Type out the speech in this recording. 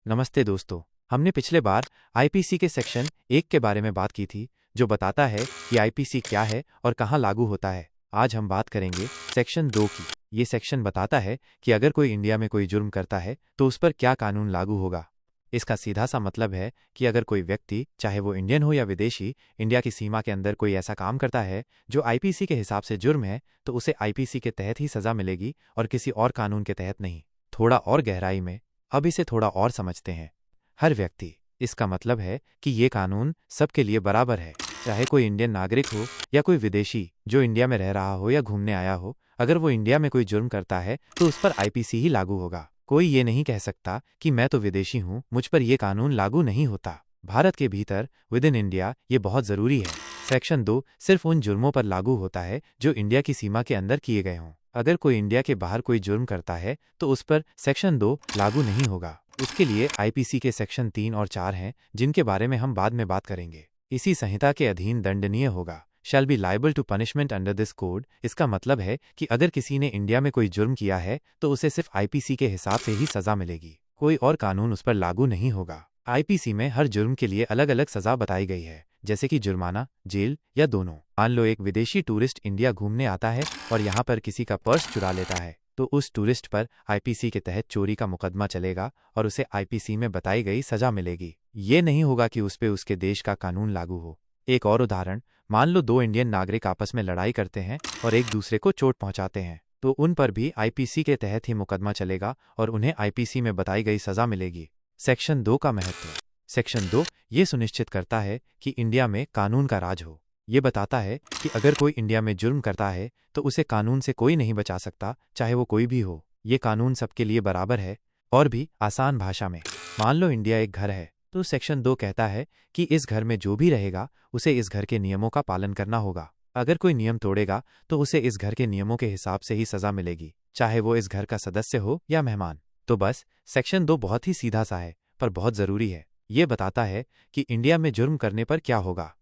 नमस्ते दोस्तों। हमने पिछले बार आईपीसी के सेक्शन 1 के बारे में बात की थी, जो बताता है कि आईपीसी क्या है और कहाँ लागू होता है। आज हम बात करेंगे सेक्शन 2 की। ये सेक्शन बताता है कि अगर कोई इंडिया में कोई जुर्म करता है तो उस पर क्या कानून लागू होगा। इसका सीधा सा मतलब है कि अगर कोई व्यक्ति, चाहे वो इंडियन हो या विदेशी, इंडिया की सीमा के अंदर कोई ऐसा काम करता है जो आईपीसी के हिसाब से जुर्म है, तो उसे आईपीसी के तहत ही सजा मिलेगी और किसी और कानून के तहत नहीं। थोड़ा और गहराई में अब इसे थोड़ा और समझते हैं। हर व्यक्ति, इसका मतलब है कि ये कानून सबके लिए बराबर है, चाहे कोई इंडियन नागरिक हो या कोई विदेशी जो इंडिया में रह रहा हो या घूमने आया हो। अगर वो इंडिया में कोई जुर्म करता है तो उस पर आईपीसी ही लागू होगा। कोई ये नहीं कह सकता कि मैं तो विदेशी हूं, मुझ पर यह कानून लागू नहीं होता। भारत के भीतर, विद इन इंडिया, ये बहुत जरूरी है। सेक्शन 2 सिर्फ उन जुर्मों पर लागू होता है जो इंडिया की सीमा के अंदर किए गए हों। अगर कोई इंडिया के बाहर कोई जुर्म करता है तो उस पर सेक्शन 2 लागू नहीं होगा। उसके लिए आईपीसी के सेक्शन 3 और 4 हैं, जिनके बारे में हम बाद में बात करेंगे। इसी संहिता के अधीन दंडनीय होगा, shall be liable to punishment under this code. इसका मतलब है कि अगर किसी ने इंडिया में कोई जुर्म किया है तो उसे सिर्फ आईपीसी के हिसाब से ही सजा मिलेगी, कोई और कानून उस पर लागू नहीं होगा। आईपीसी में हर जुर्म के लिए अलग अलग सजा बताई गई है, जैसे कि जुर्माना, जेल या दोनों। मान लो एक विदेशी टूरिस्ट इंडिया घूमने आता है और यहाँ पर किसी का पर्स चुरा लेता है, तो उस टूरिस्ट पर आईपीसी के तहत चोरी का मुकदमा चलेगा और उसे आईपीसी में बताई गई सजा मिलेगी। ये नहीं होगा कि उस पे उसके देश का कानून लागू हो। एक और उदाहरण, मान लो दो इंडियन नागरिक आपस में लड़ाई करते हैं और एक दूसरे को चोट पहुंचाते हैं, तो उन पर भी आईपीसी के तहत ही मुकदमा चलेगा और उन्हें आईपीसी में बताई गई सजा मिलेगी। सेक्शन 2 का महत्व। सेक्शन 2 ये सुनिश्चित करता है कि इंडिया में कानून का राज हो। ये बताता है कि अगर कोई इंडिया में जुर्म करता है तो उसे कानून से कोई नहीं बचा सकता, चाहे वो कोई भी हो। ये कानून सबके लिए बराबर है। और भी आसान भाषा में, मान लो इंडिया एक घर है, तो सेक्शन 2 कहता है कि इस घर में जो भी रहेगा उसे इस घर के नियमों का पालन करना होगा। अगर कोई नियम तोड़ेगा तो उसे इस घर के नियमों के हिसाब से ही सजा मिलेगी, चाहे वो इस घर का सदस्य हो या मेहमान। तो बस सेक्शन 2 बहुत ही सीधा सा है, पर बहुत जरूरी है। ये बताता है कि इंडिया में जुर्म करने पर क्या होगा।